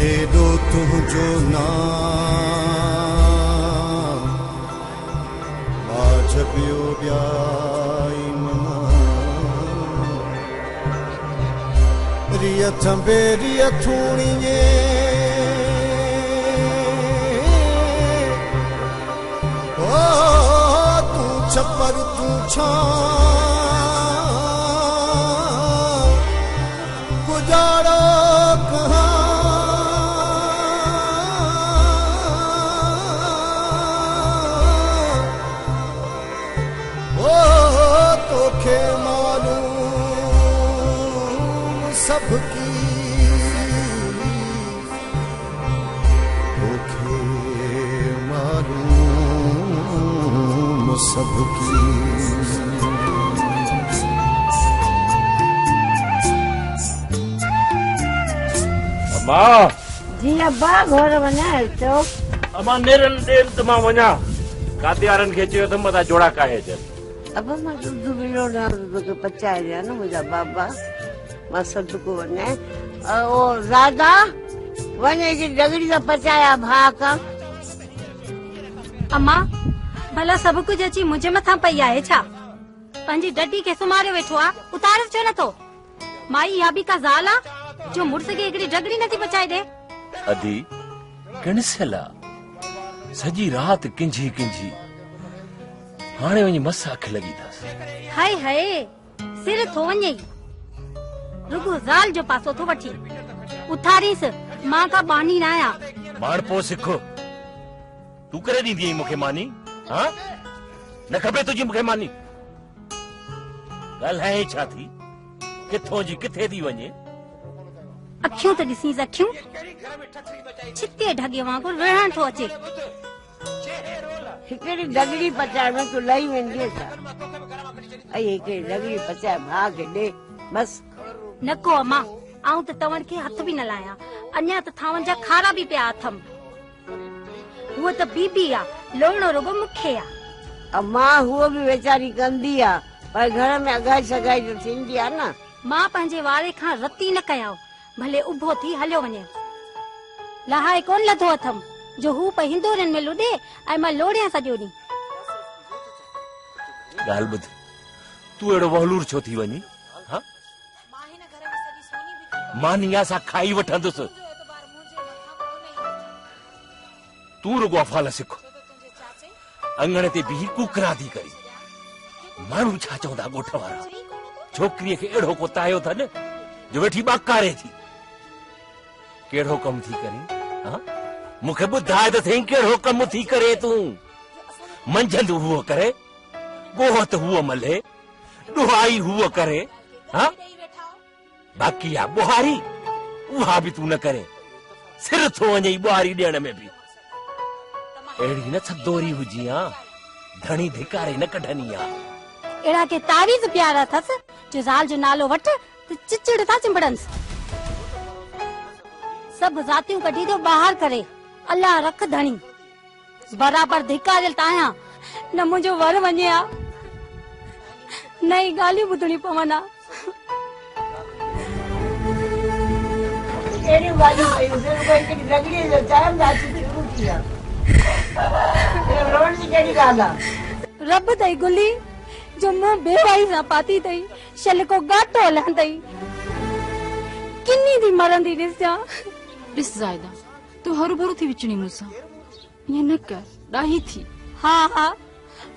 जेॾो तुंहिंजो नाम बाज पियो ॿियाई मना रिय थंबे रिय थूणीअ ओ तूं छपर तूं छा गुजारो कहाँ तोखे मालूम सबकी तोखे मालूम सबकी अम्मा जी अब्बा घर वञा चओ अम्मा नेरन ॾेन त मां वञा काते वारनि खे चयो त मथां जोड़ा काहे अचनि अब्बा मां दूध मिलो ना तोखे पचाए ॾियां न मुंहिंजा बाबा मां सदको वञे ओ राधा वञे की डगड़ी का पचाया भा का अम्मा भला सब कुछ अची मुझे मथा पई आहे छा पंहिंजी डडी खे सुमारे वेठो आ उतार छो नथो माई या बि का ज़ाल आ जो मुड़स खे हिकिड़ी डगड़ी नथी पचाए दे अदी कणिसला सजी रात किंझी किंझी हाणे वञी मस अख लगी थस हाय हाय सिर थो वञे रुगो ज़ाल जो पासो थो वठी उथारीस मां का बानी न आया बाण पो सिखो तू करे ॾींदी आहीं मूंखे मानी हाँ न खपे तुझी मूंखे मानी ॻाल्हाए छा थी किथों जी किथे थी वञे अखियूं त ॾिसीस अखियूं छिते ढगे वांगुरु रहण थो अचे हिकिड़ी डगड़ी पचाए में तू लही वेंदी छा ऐं हिकिड़ी डगड़ी पचाए भा खे ॾे बस नको अम्मा आऊं त तव्हां खे हथ बि न लाया अञा त थावन जा खारा बि पिया अथम हुअ त बीबी आ लोणो रुगो मूंखे आ अम्मा हुअ बि वेचारी कंदी आ पर घर में अगाई सगाई जो थींदी आ न मां पंहिंजे वारे खां रती न कयां भले उभो थी हलियो वञे लहाए कोन लथो अथम जो हू पे हिंदोरन में लुॾे ऐं मां लोड़ियां सॼो ॾींहुं ॻाल्हि ॿुध तू अहिड़ो वहलूर छो थी वञी हाँ मां निया सां खाई वठंदुसि तू रुगो अफ़ाल सिख अंगण ते बीह कुकरा थी करी माण्हू छा चवंदा ॻोठ वारा छोकिरीअ खे अहिड़ो को तायो अथनि जो वेठी ॿाकारे थी कहिड़ो कम थी करे हाँ मूंखे ॿुधाए त थई कहिड़ो कम थी करे तूं मंझंदि हुओ करे गोहत हुओ मले ॾुहाई हुओ करे हाँ बाक़ी आ बुहारी उहा बि तू न करे सिर थो वञे बुहारी ॾियण में बि अहिड़ी न थदोरी हुजी आ धणी धिकारे न कढनी आ अहिड़ा के तावीज़ प्यारा अथसि जो ज़ाल जो नालो वठ त चिचड़ था चिंबड़न्स सभु ज़ातियूं कढी थो ॿाहिरि करे अल्लाह रख धणी बराबर धिकारियल ताया न मुंहिंजो वर वञे आ न ई ॻाल्हियूं ॿुधणी पवनि आ कहिड़ियूं ॻाल्हियूं कयूं हिकिड़ी डगड़ीअ जो चांहि दाची थी रुकी आ रोड जी कहिड़ी ॻाल्हि आ रब तई गुली जो मुंह बेवाई सां पाती तई शल को गाटो हलंदई किन्नी दी मरंदी ॾिसां ॾिस ज़ाइदा तू हरू भरू थी विचणी मूंसां ईअं न कर ॾाही थी हा हा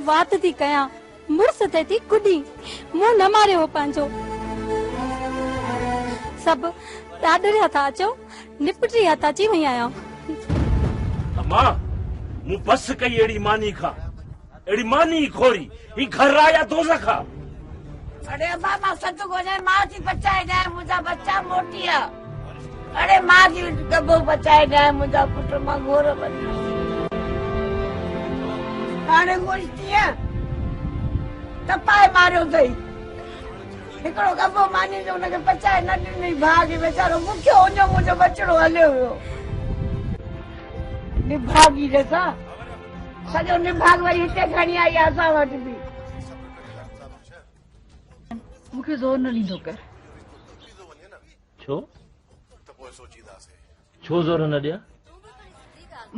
वात थी कयां मुड़स ते थी कुॾी मुंहुं न मारियो हो पंहिंजो सभु ॾाॾरे हथ अचो निपटी हथ अची वई आहियां अम्मा मूं बस कई अहिड़ी मानी खां अहिड़ी मानी खोरी ही घर आया दोज़ख आ अरे अब्बा मां सच को जाए मां थी पचाए जाए मुंहिंजा बच्चा मोटी आ अरे मां थी गबो पचाए जाए मुंहिंजा पुट मां घोर बनी हाणे ख़ुशि थिए तपाए मारियो अथई हिकिड़ो गबो मानी जो हुनखे पचाए न ॾिनई भाउ खे वीचारो मुखियो उञो मुंहिंजो बचिड़ो हलियो हुयो निभागी ॾिसां सॼो निभाग वरी हिते खणी आई आहे असां वटि बि मूंखे ज़ोर न ॾींदो कर छो छो ज़ोर न ॾियां?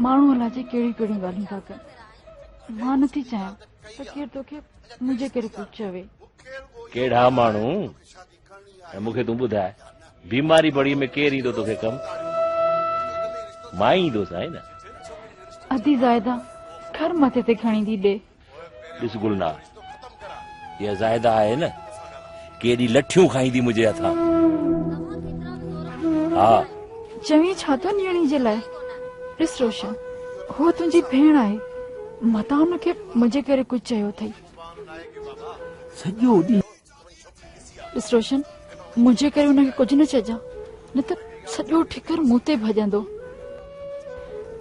माण्हू अलाए जे कहिड़ी कहिड़ी ॻाल्हियूं था कनि। मां नथी चाहियां त केरु तोखे मुंहिंजे करे कुझु चवे। कहिड़ा माण्हू? ऐं मूंखे तूं ॿुधाए, बीमारी बड़ी में केरु ईंदो तोखे कमु? मां ई ईंदो साईं न। अधी ज़ाइदा घर मथे ते खणी थी ॾे। ॾिस गुलनार, इहा ज़ाइदा आहे न, केॾी लठियूं खाईंदी मुंहिंजे हथां। हा चवी छा थो न्याणी जे लाइ? ॾिस रोशन, हो तुंहिंजी भेण आहे, मतां हुनखे मुंहिंजे करे कुझु चयो अथई। सॼो ॾींहुं ॾिस रोशन, मुंहिंजे करे हुनखे कुझु न चइजां, न त सॼो ठिकर मूं ते भॼंदो।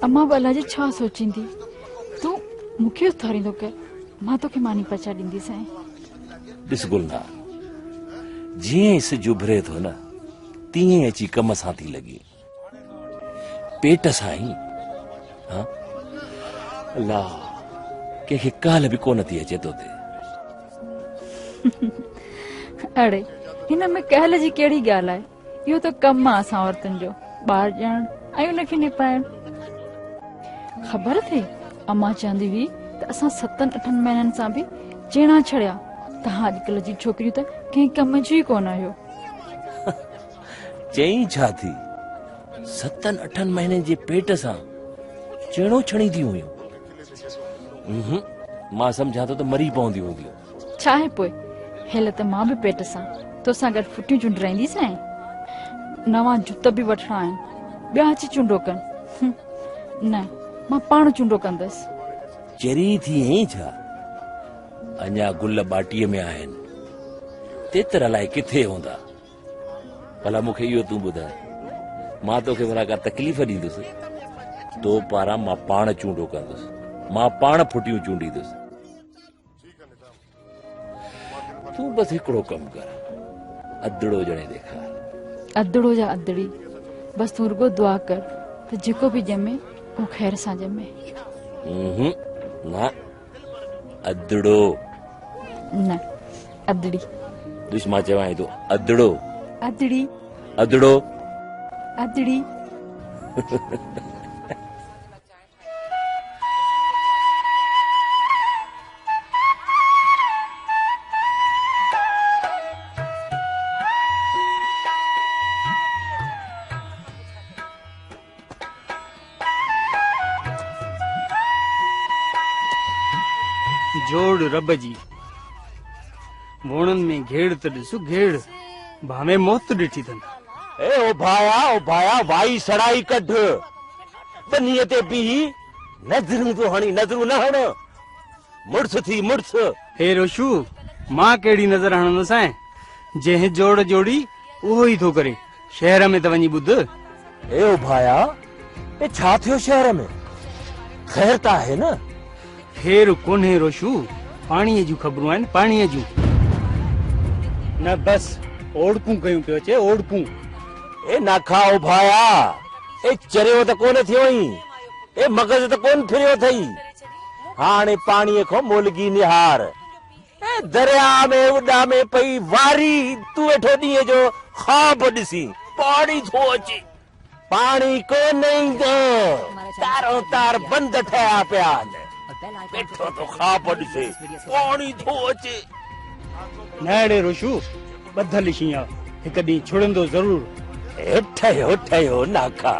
अम्मा बि अलाए छा सोचींदी। तूं मूंखे उथारींदो कर, मां तोखे मानी पचा ॾींदीसांइ। ॾिस गुलनार, जीअं सिज उभरे थो न, तीअं अची कम सां थी लॻी। पेट सां ई अल्लाह, कंहिंखे काल बि कोन थी अचे तो ते। अड़े, हिन में कहल जी कहिड़ी ॻाल्हि आहे? इहो त कमु आहे असां औरतुनि जो, ॿार ॼणण ऐं हुनखे निपाइण। ख़बर अथई, अम्मा चवंदी हुई त असां 7-8 महीननि सां बि चेणा छड़िया। तव्हां अॼुकल्ह जी छोकिरियूं त कंहिं कम जी कोन आहियो। चई छा थी? 7-8 महीने जे पेट सां चेणो छणींदी हुयूं? मां सम्झां थो त मरी पवंदी हूंदियूं। छा आहे पोइ, हेल त मां बि पेट सां तोसां गॾु फुटियूं चुंडराईंदीसांइ। नवां जुत बि वठणा आहिनि, ॿिया अची चुंडो कनि। न, मां पाण चुंडो कंदसि। चरी थी ऐं छा? अञा गुल बाटीअ में आहिनि, तेतर अलाए किथे हूंदा। भला मूंखे इहो तूं ॿुधाए, मां तोखे भला का तकलीफ़ ॾींदुसि? तो पारां मां पाण चूंडो कंदुसि, मां पाण फुटियूं चूंडींदुसि। तूं बसि हिकिड़ो कमु कर, अदड़ो ॼणे ॾेखार। अदड़ो जा अदड़ी, बसि तूं रुगो दुआ कर त जेको बि ॼमे उहो ख़ैर सां ॼमे। न, अदड़ो न, अदड़ी। ॾिस, मां चवां थो अदड़ो। अदड़ी, अदड़ो, अदड़ी। जोड़ रब जी, वोणन में घेड़ त ॾिसो घेड़, भावे मौत ॾिठी अथनि। ए ओ भाया भाई सड़ाई कढ, बनीअ ते बीह, नज़रूं तो हणी, नज़रूं न हण, मुड़स थी मुड़स। हे रोशू, मां कहिड़ी नज़र हणंदुसांइ? जंहिं जोड़ जोड़ी उहो ई थो करे। शहर में त वञी ॿुध। ए ओ भाया, ए छा थियो शहर में? ख़ैर त आहे न? ख़ैर कोन्हे रोशू, पाणीअ जूं ख़बरूं आहिनि, पाणीअ जूं। न बस ओड़कूं कयूं पियो अचे, ओड़कूं। ए ना खाओ भाया, ए चरियो त कोन थियो ई, ए मगज़ त कोन फिरियो थई। हाणे पाणीअ खां मोलगी निहार, ए दरिया में उॾा में पई वारी, तूं वेठो ॾींहं जो ख़्वाब ॾिसी। पाणी थो अचे, पाणी कोन ईंदो, तारो तार बंद ठहिया पिया आहिनि। वेठो तो ख़्वाब ॾिसे, पाणी थो अचे। न अड़े रोशू, ॿधल शींहं हिकु ॾींहुं छुड़ंदो ज़रूर। ए ठहियो ठहियो नाका,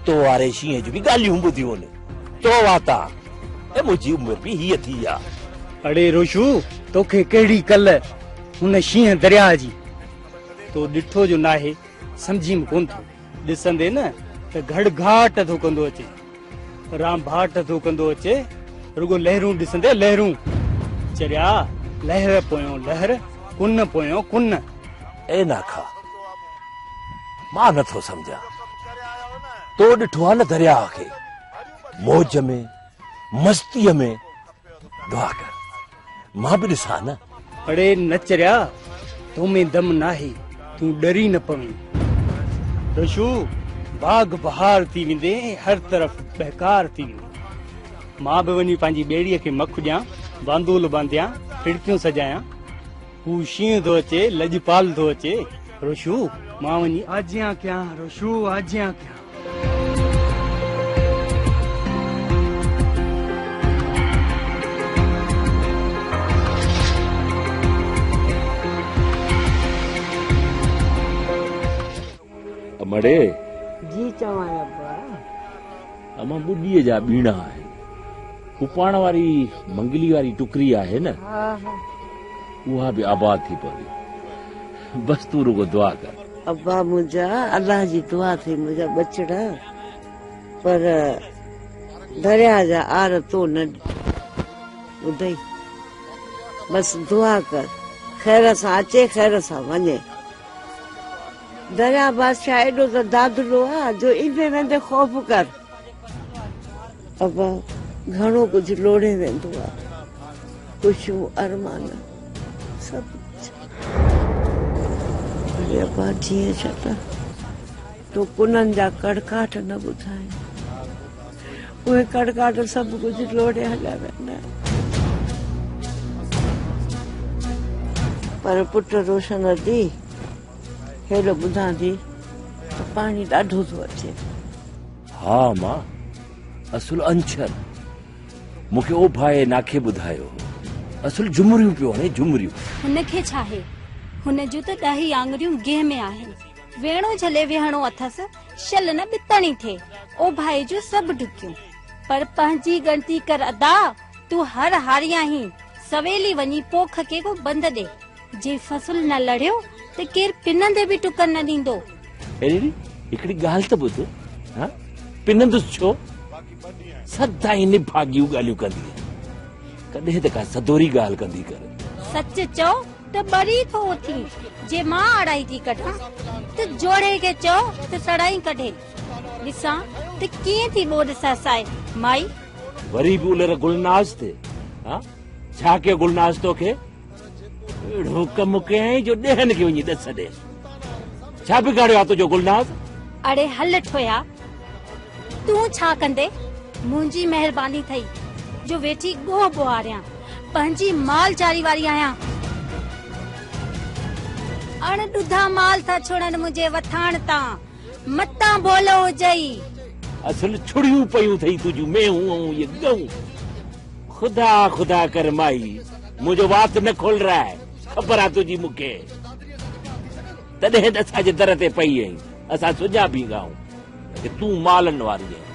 तो वारे शींहं जूं बि ॻाल्हियूं ॿुधियूं आहिनि, तो वाता। ए मुंहिंजी उमिरि बि हीअ थी आहे। अड़े रोशू, तोखे कहिड़ी कल हुन शींहं दरिया जी, तो ॾिठो जो नाहे, सम्झी में कोन थो। ॾिसंदे न त घड़ घाट थो कंदो अचे, राम भाट थो कंदो अचे, रुगो लहरूं ॾिसंदे लहरूं। चरिया लहर पोयों लहर, कुन पोयों कुन। ए नाखा, मां नथो सम्झां, तो ॾिठो आहे न दरिया खे, मौज में मस्तीअ में। दुआ कर, मां बि ॾिसां न। अड़े न चरिया, तो में दम नाहे, तूं डरी न पवी। रोशू, बाग बहार थी वेंदे, हर तरफ़ बहकार थी वेंदे। मां बि वञी पंहिंजी ॿेड़ीअ खे मखु ॾियां, बांदोल बांधियां, खिड़कियूं सजायां। हू शींहं थो अचे, लॼपाल थो अचे। रोशू, मां वञी आजियां कयां, रोशू आजियां कयां। अमड़े जी चवां अब्बा अमा बुढ़ीअ जा बीणा आहिनि कुपाण वारी मंगली वारी टुकरी आहे न हा हा उहा बि आबाद थी पवे बस तू रुगो दुआ कर अब्बा मुंहिंजा अल्लाह जी दुआ थी मुंहिंजा बचड़ा पर दरिया जा आर तो न ॿुधई बस दुआ कर खैर सां अचे खैर सां वञे दरिया बादशाह एॾो त दादलो आहे जो ईंदे वेंदे ख़ौफ़ कर अब्बा घणो कुझु लोड़े वेंदो आहे ख़ुशियूं अरमान सभु अरे अब्बा जीअं छा तो कुननि जा कड़काट न ॿुधाए उहे कड़काट सभु कुझु लोड़े हलिया वेंदा पर पुट रोशन दी हेॾो ॿुधां थी त पाणी ॾाढो थो अचे हा मां असुल अंछर मूंखे ओ भाई नाखे ॿुधायो असुल झुमरियूं पियो हणे झुमरियूं हुनखे छा आहे हुन जूं त 10 आङुरियूं गेह में आहिनि वेणो झले वेहणो अथसि शल न बितणी थे ओ भाई जो सभु ढुकियूं पर पंहिंजी गणती कर अदा तू हर हारियां ही सवेली वञी पोख के को बंद दे जे फसल न लड़ियो त केर पिनंदे बि टुकन न ॾींदो अरे हिकिड़ी ॻाल्हि त ॿुध हा पिनंदुसि छो सदाई निभागियूं ॻाल्हियूं कंदी कॾहिं त का सदोरी ॻाल्हि कंदी कर सच चओ त बरी थो थी जे मां अड़ाई थी कढां त जोड़े के चओ त सड़ाई कढे ॾिसां त कीअं थी ॿोॾ ससाए माई वरी बि उलर गुलनाज़ थे हा छा के गुलनाज़ तोखे अहिड़ो कमु कयईं जो ॾहनि खे वञी ॾस ॾे छा बिगाड़ियो आहे तुंहिंजो गुलनाज़ अड़े हल ठोया तूं छा कंदे मुंहिंजी महिरबानी थई जो वेठी गोह बुआरियां पंहिंजी माल चारी वारी आहियां अण ॾुधा माल था छोड़नि मुंहिंजे वथाण तां मतां बोलो हुजई असल छुड़ियूं पयूं थई तुंहिंजूं मेहूं ऐं ये गऊं खुदा खुदा कर माई मुंहिंजो वात न खोल रहा है ख़बर आहे तुंहिंजी मूंखे तॾहिं त असांजे दर ते पई आहीं असां सुञा बि गाऊं कि तूं मालनि वारी आहीं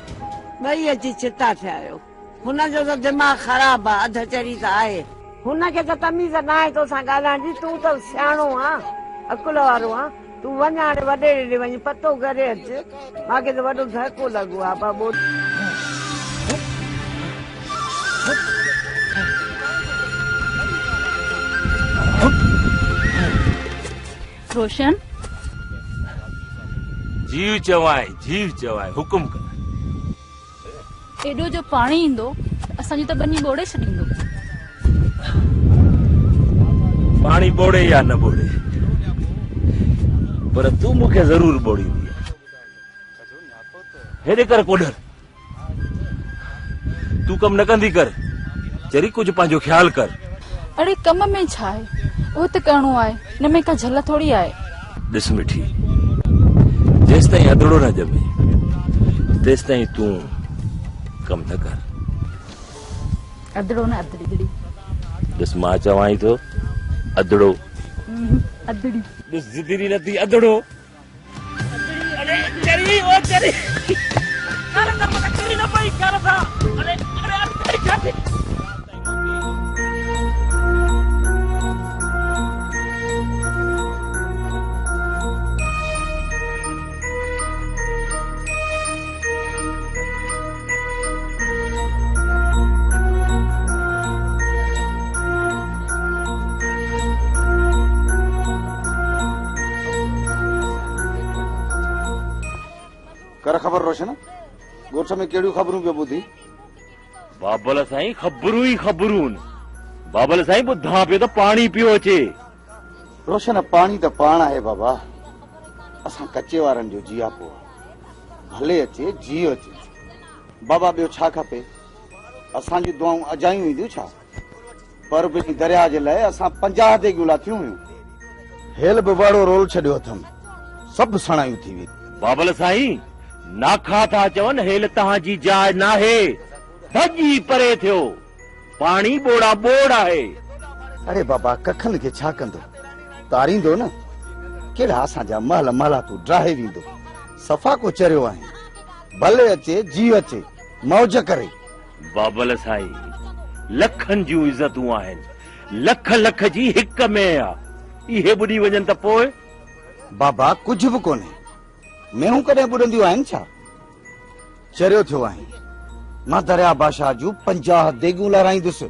ॿई अची चिता थिया आहियो हुनजो त दिमाग़ ख़राब आहे अध चरी त आहे हुनखे त तमीज़ न आहे तोसां ॻाल्हाइण जी तूं त सियाणो आहे अकुल वारो आहे तूं वञ हाणे वॾे ॾे वञी पतो करे अच मूंखे त वॾो धको लॻो आहे बाबो रोशन जीव चवाए हुकुम कर एॾो जो पाणी ईंदो असांजी त बनी ॿोड़े छॾींदो पाणी ॿोड़े या न ॿोड़े पर तूं मूंखे ज़रूर ॿोड़ींदी हेॾे कर कोडर तूं कम न कंदी कर चरी कुझु पंहिंजो ख्याल कर अड़े कम में छा आहे उहो त करिणो आहे हिन में का झल थोड़ी आहे ॾिस मिठी जेसि ताईं अदड़ो न ॼमे तेसि ताईं तूं कम न कर अदड़ो न अदड़ी ॾिस मां चवाई थो अदड़ो अदड़ी ॾिस ज़िदरी नथी अदड़ो अरे चरी ओ चरी अरे न पता चरी न पई कर था अरे अरे छाती कर ख़बर रोशन ॻोठ में कहिड़ियूं ख़बरूं पियो ॿुधी बाबल साईं ख़बरूं ई ख़बरूं बाबल साईं ॿुधां पियो त पाणी पियो अचे रोशन पाणी त पाण आहे बाबा असां कचे वारनि जो जियापो भले अचे जीउ अचे बाबा ॿियो छा खपे असांजी दुआऊं अजायूं ईंदियूं छा पर बि दरिया जे लाइ असां 50 ते ॻोल्हा थियूं हुयूं हेल बि वड़ो रोल छॾियो अथमि सभु सणायूं थी वई बाबल साईं नाखा था चवनि हेल तव्हांजी जाइ नाहे भॼी परे थियो पाणी ॿोड़ा ॿोड़ आहे अरे बाबा कखनि खे छा कंदो तारींदो न कहिड़ा असांजा महल महला तूं ड्राहे वेंदो सफ़ा को चरियो आहे। भले अचे जी अचे मौज करे। बाबल साई लखन जूं इज्जतूं आहिनि, लख लख जी हिक में आ, इहे बुॾी वञनि त पोइ? बाबा कुछ भी कोने, मेहूं कॾहिं ॿुॾंदियूं आहिनि छा? चरियो थियो आहे, मां दरिया बादशाह जूं 50 देगूं लहाराईंदुसि,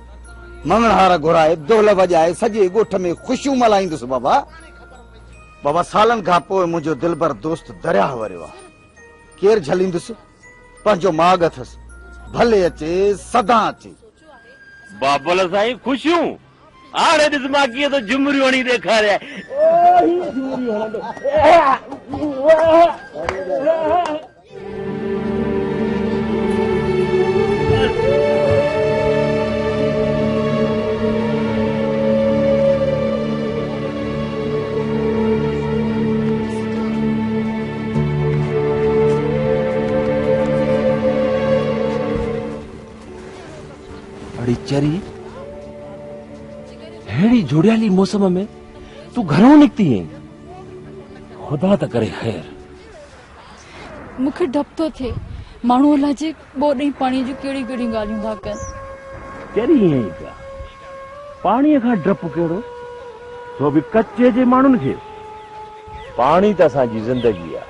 मंगणहार घुराए दोल वॼाए सॼे ॻोठ में ख़ुशियूं मल्हाईंदुसि। बाबा सालनि खां पोइ मुंहिंजो दिलबर दोस्त दरिया वरियो आहे। केरु झलींदुसि? पंहिंजो माॻ अथसि, भले अचे सदा अचे। बाबल साईं ख़ुशियूं हाणे ॾिस मां कीअं तो झुमरियूं हणी ॾेखारिया। अड़ी चरी हेड़ी जुड़ियाली मौसम में तू घरों निकती है? खुदा त करे खैर। मूंखे डप थो थिए, माण्हू अलाए जे ॿोॾी पाणी जूं कहिड़ी कहिड़ी ॻाल्हियूं था कनि। चरी ईअं ई पिया, पाणीअ खां डपु कहिड़ो, तो बि कच्चे जे माण्हुनि खे। पाणी त असांजी ज़िंदगी आहे,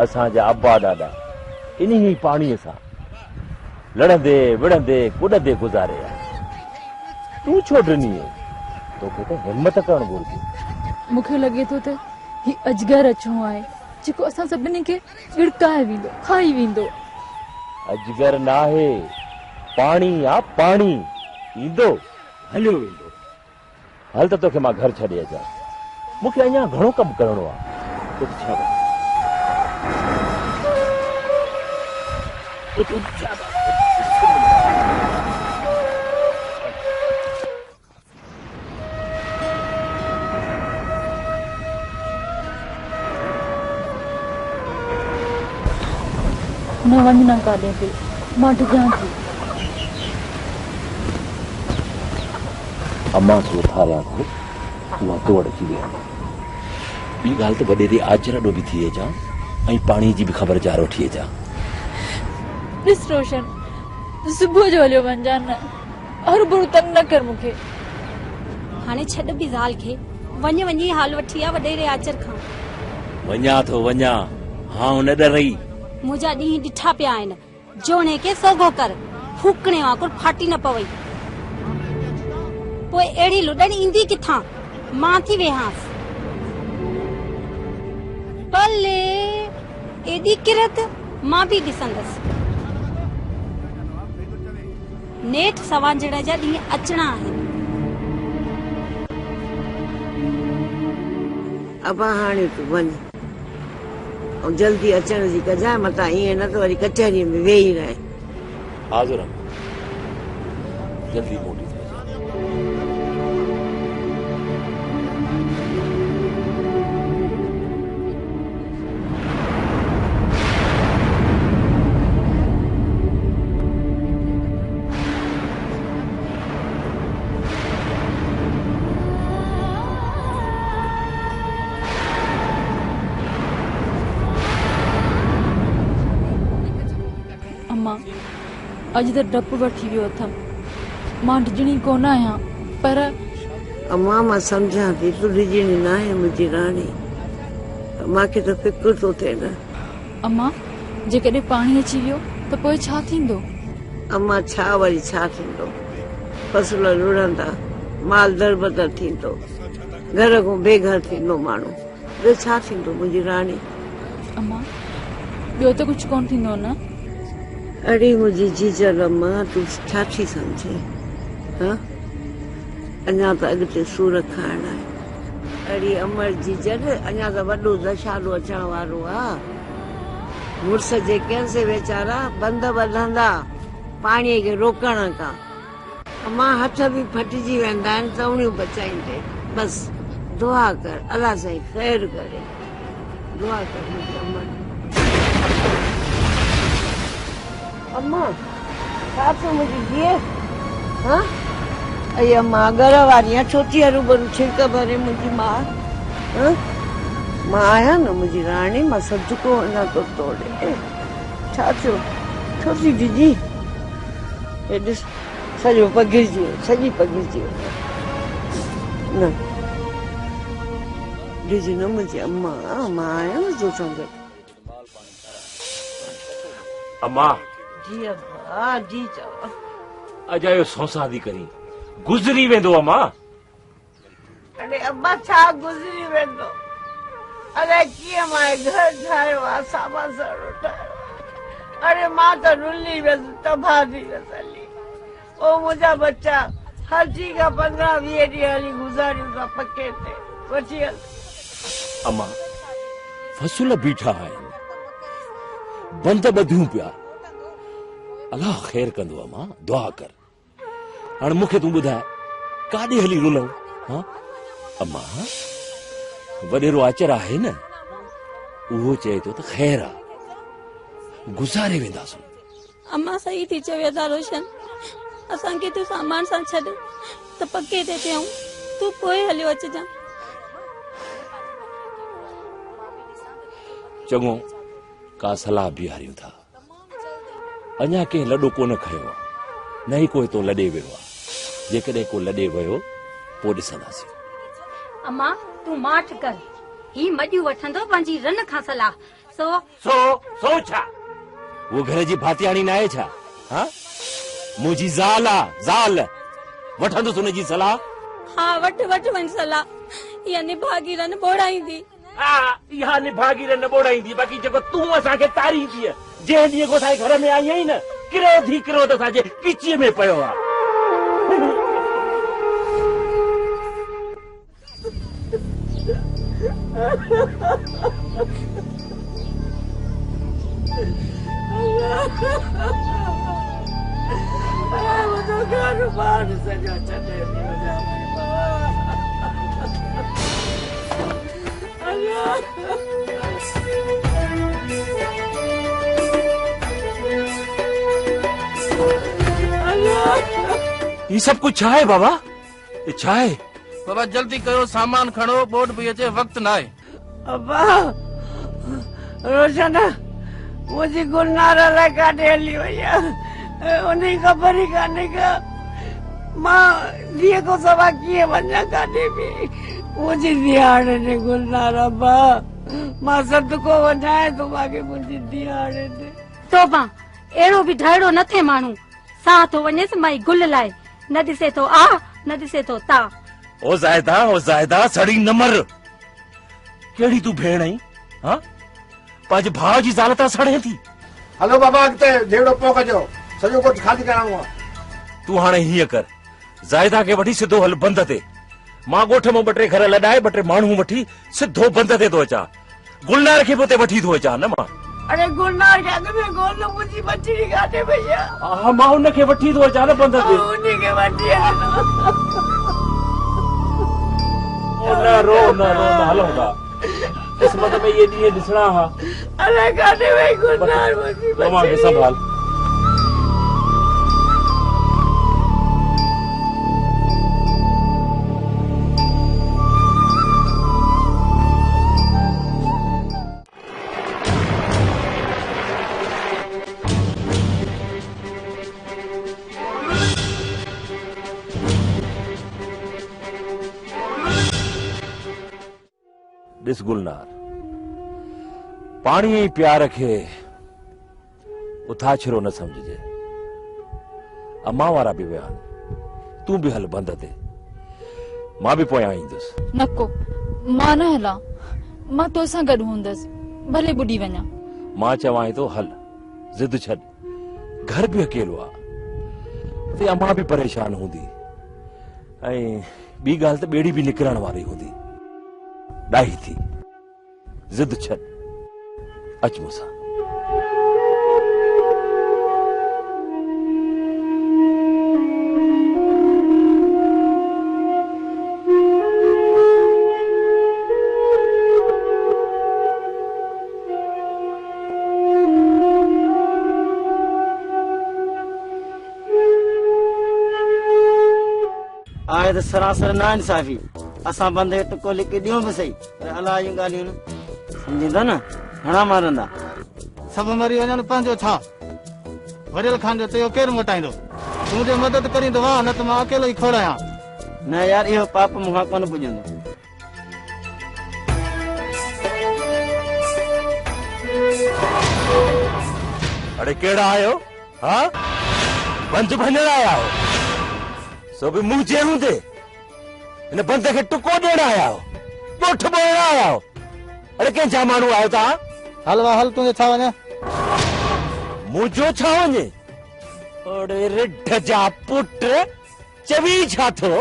असांजा अब्बा ॾाॾा इन्ही पाणीअ सां लड़ंदे विड़ंदे कुॾंदे गुज़ारे आहे। तूं छो ॾिनी है? तोखे त हिम्मत करणु घुरिजे। मूंखे लॻे थो त ही अजगर अचिणो आहे जेको असां सभिनी खे गिड़काए वेंदो, खाई वेंदो। अजगर नाहे, पाणी आ पाणी, ईंदो हलियो वेंदो। हल त तोखे मां घर छॾे अचां, मूंखे अञा घणो कमु करणो आहे। उठ छा न वञना काॾे पे, मां डिॼां थी। अम्मा खे उथारियां थो, उहा तो अची वई। ॿी ॻाल्हि त वॾेरे आचर ॾो बि थी अचां ऐं पाणी जी बि ख़बर जार वठी अचां। ॾिस रोशन, सुबुह जो हलियो वञा न, हर बुरो तंग न कर मूंखे। हाणे छॾ बि ज़ाल खे, वञ वञी हाल वठी आ वॾेरे आचर खां। वञा थो वञा, हाँ न डरई। मुंहिंजा ॾींहं ॾिठा पिया आहिनि, जोणे खे सोगो कर, फूकणे वांगुरु फाटी न पवई। पोइ अहिड़ी लुॾणी ईंदी किथां? मां थी वेहांसि। भले एॾी किरत मां बि ॾिसंदसि। नेठ सवांजण जा ॾींहं अचणा आहिनि। अबा हाणे तूं वञ ऐं जल्दी अचण जी कजांइ, मतां ईअं न त वरी कचहरीअ में वेही रहे। हाज़िर जल्दी मोटी थो अचां। अॼु त डपु वठी वियो अथमि, मां डिॼणी कोन आहियां, पर अम्मा मां सम्झां थी तूं डिॼणी न आहे मुंहिंजी राणी, मूंखे त फिक्र थो थिए न। अम्मा जेकॾहिं पाणी अची वियो त पोइ छा थींदो? अम्मा छा वरी छा थींदो, फसल रुड़ंदा, माल दरबदर थींदो, घर खां बेघर थींदो माण्हू, ॿियो छा थींदो मुंहिंजी राणी? अम्मा ॿियो त कुझु कोन थींदो न? अड़ी मुंहिंजी जीजल अम्मा, तूं छा थी सम्झे? अञा त अॻिते सूर खाइण आहे। अड़ी अमर जीजल, अञा त वॾो दशालो अचण वारो आहे। मुड़ुस जे कंहिंसे वीचारा बंद ॿधंदा पाणीअ खे रोकण खां। अम्मा हथ बि फटिजी वेंदा आहिनि तवणियूं बचाईंदे। बसि दुआ कर, अलाह साईं ख़ैर करे, दुआ कर मुंहिंजी अम्मा। अम्मा छा थियो मुंहिंजी धीअ? अई अम्मा घर वारी छो थी हरूभरू छिड़क भरे मुंहिंजी माउ? मां आहियां न मुंहिंजी राणी, मां सदको अञा तो तोड़े। छा थियो, छो थी डिॼी? हे ॾिस सॼो पघिरजी वियो, सॼी पघिरजी वियो। न डिॼी न मुंहिंजी अम्मा, मां आहियां न तो सां गॾु। अम्मा जी अब्बा, जी चओ। अजायो संसादी करी गुज़री वेंदो अम्मा। अरे अब्बा छा गुज़री वेंदो? अरे कीअं मां घर ठाहियो आहे, सामा सड़ो ठाहियो। अरे मां त रुली वियसि, तबाह थी वियसि हली। ओ मुंहिंजा बच्चा हर चीज का 15-20 ॾींहं हली गुज़ारियूं था पके ते। वठी हल। अम्मा फसूल बीठा आहिनि, बंद ॿधियूं पिया। अलाह ख़ैर कंदो अम्मा, दुआ कर। हाणे मूंखे तूं ॿुधाए काॾे हली रुलऊं? हा अम्मा, वॾेरो आचर आहे न, उहो चए थो त ख़ैर आहे, गुज़ारे वेंदासूं। अम्मा सही थी चवे था रोशन, असांखे तूं सामान सां छॾ त पके ते थियूं, तूं पोइ हलियो अचिजां। चङो, का सलाह बीहारियूं था। अञा कंहिं लॾो कोन खयो आहे, न ई कोई तो लॾे वियो आहे। जेकॾहिं को लॾे वियो पोइ ॾिसंदासीं। अम्मा तूं माठ कर, ही मॼियूं वठंदो पंहिंजी रन खां सलाह। सो सो सो छा? वो घर जी भातियाणी न आहे छा? हा मुंहिंजी ज़ाल आहे, ज़ाल। वठंदुसि हुनजी सलाह। हा वठ वञ सलाह, इहा निभागी रन ॿोड़ाईंदी। हा इहा निभागी न ॿोड़ाईंदी, बाक़ी जेको तूं असांखे तारींदी, जंहिं ॾींहं खां असांजे घर में आई आहीं न, किरो त असांजे किचीअ में पियो आहे। ये सब कुछ छा है बाबा? ये छा है? बाबा जल्दी करो, सामान खणो, बोट भी अचे, वक्त ना है। अब्बा रोशन मुंहिंजी गुलनार लाइ काॾे हली वई आहे, उनजी ख़बर ई कान्हे का। मां धीअ खां सवाइ कीअं वञा काॾे बि? मुंहिंजी धीअ ने गुलनार अब्बा, मां सदको वञाए थो मूंखे मुंहिंजी धीअ ते। तोबा अहिड़ो बि ढाइड़ो न थिए माण्हू, साह थो वञेसि माई गुल लाइ, न ॾिसे थो आ न ॾिसे थो ता। ओ ज़ाहिदा सड़ी न मर। केड़ी तू भेण आई? हाँ पंहिंजे भाउ जी ज़ाल तां सड़े थी। हलो बाबा अॻिते जेड़ो पोइ कजो, सॼो कुझु खाली कराइणो आहे। तूं हाणे हीअं कर, ज़ाहिदा खे वठी सिधो हल बंद ते। मां ॻोठ मां 2-3 घर लॾाए 2-3 माण्हू वठी सिधो बंद ते थो अचां। गुलनार खे बि उते वठी थो अचां न मां। अरे गुलनार खे अॻ में ॻोल्ह, मुंहिंजी बच्ची काॾे वई आहे? हा मां उनखे वठी थो अचां न बंद ते। उनखे वठी न रो न हलूं था, किस्मत में ये ॾींहं ॾिसणा हा। अरे काॾे वई गुलनार मुंहिंजी बच्ची? तव्हां खे संभाल। ॾिस गुलनार, पाणी ऐं प्यार खे उथाछरो न समझजे। अम्मा वारा बि विया आहिनि, तूं बि हल बंद ते, मां बि पोयां ईंदुसि। नको मां न हलां, मां तोसां गॾु हूंदसि, भले ॿुॾी वञा। मां चवां थो हल, ज़िद छॾ, घर बि अकेलो आहे, उते अम्मा बि परेशान हूंदी, ऐं ॿी ॻाल्हि त ॿेड़ी बि निकिरण वारी हूंदी। ॾाही थी, ज़िद छॾ, अच मूंसां। आए त सरासर ना इंसाफ़ी। असां बंदे टुको लिखी ॾियूं बि सही, पर अलाह जूं ॻाल्हियूं न। समझींदा न घणा मारंदा सभु मरी वञनि पंहिंजो छा वरियल खान जो तेयो केरु मोटाईंदो तूं जे मदद करींदो वाह न त मां अकेलो ई खोड़ायां न यार इहो पाप मूंखां कोन पुॼंदो अरे केड़ा आयो हाँ बंद भंजण आया हो सो भी मुंह जे हूंदे इन बंद के टुको ॾियण आया हो ॻोठ बोइण आया हो अरे कंहिंजा माण्हू आयो तव्हां हल वाह हल तुंहिंजो छा वञे मुंहिंजो छा वञे अरे रिढ जा पुट चवी छा थो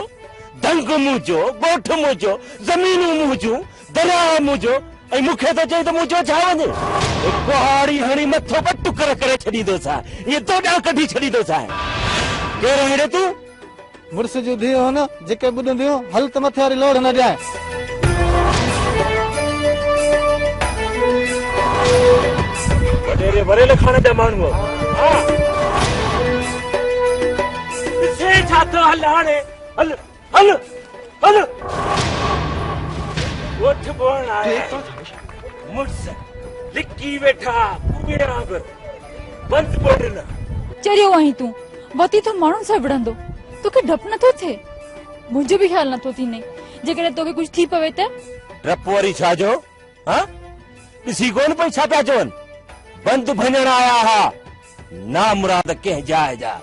दंग मुंहिंजो ॻोठ मुंहिंजो ज़मीनूं मुंहिंजूं दरिया मुंहिंजो ऐं मूंखे त चई त मुंहिंजो छा वञे कुहाड़ी हणी मथो ॿ टुकर करे छॾींदोसां इहे तोॾा कढी छॾींदोसां केरु हेड़े तूं मुड़ुस जूं धीअ हो न जेके ॿुधंदियूं हल त मथे वारी लोड़ न ॾियां वॾेरे वरेल खान जा माण्हू छा थो हल हाणे हल हल हल ॻोठ बोइण आया मुड़ुस लिकी वेठा कुबेरा बंद बोड़ न चरियो आहीं तूं वती तो माण्हुनि सां विढ़ंदो तोखे डपु नथो थिए मुंहिंजो बि ख़्यालु नथो थींदे जेकॾहिं तोखे कुझु थी पवे त डपु वरी छा जो हाँ ॾिसी कोन पई छा पिया चवनि बंद भञण आया हा ना मुराद कंहिं जाइ जा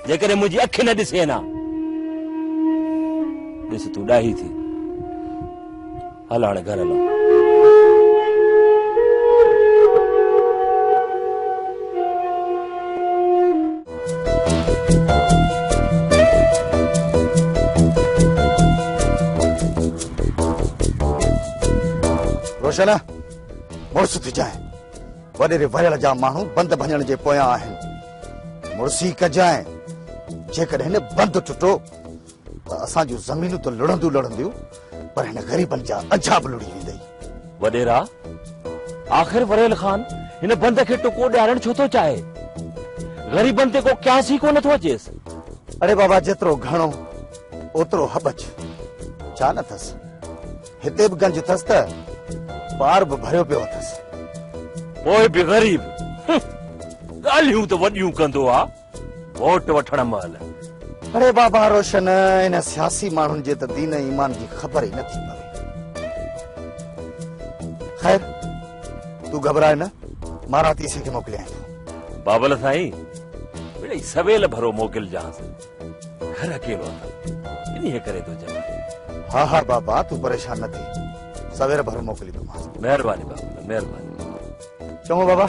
जेकॾहिं मुंहिंजी अखि न ॾिसे ना ॾिस तूं ॾाही थी हल हाणे घर हलो रोशन मुड़ुस थी जाए वॾेरे वरियल जा माण्हू बंद भञण जे पोयां आहिनि मुड़ुसी कजाए जेकॾहिं हिन बंद टुटो त असां जूं ज़मीनूं त लुड़ंदियूं लुड़ंदियूं पर हिन ग़रीबनि जा अझा बि लुड़ी वेंदई वॾेरा आख़िर वरेल खान हिन बंद खे टुको ॾियारण छो थो चाहे ग़रीबनि ते को क्यास ई कोन थो अचेसि अरे बाबा जेतिरो घणो ओतिरो हबच छा न अथसि हिते बि गंज अथसि त पार बि भरियो पियो अथसि पोइ बि ग़रीब ॻाल्हियूं त वॾियूं कंदो आहे वोट वठण महिल अरे बाबा रोशन इन सियासी माण्हुनि जे त दीन ईमान जी ख़बर ई नथी पवे ख़ैर तूं घबराए न मां राति इसे खे मोकिलियां बाबल साईं मिड़ई सवेल भरो मोकिलजांसि घर अकेलो आहे इन्हीअ करे थो चवां हा हा बाबा तूं परेशान न थी सवेर भरो मोकिलींदोमांसि महिरबानी बाबा महिरबानी चङो बाबा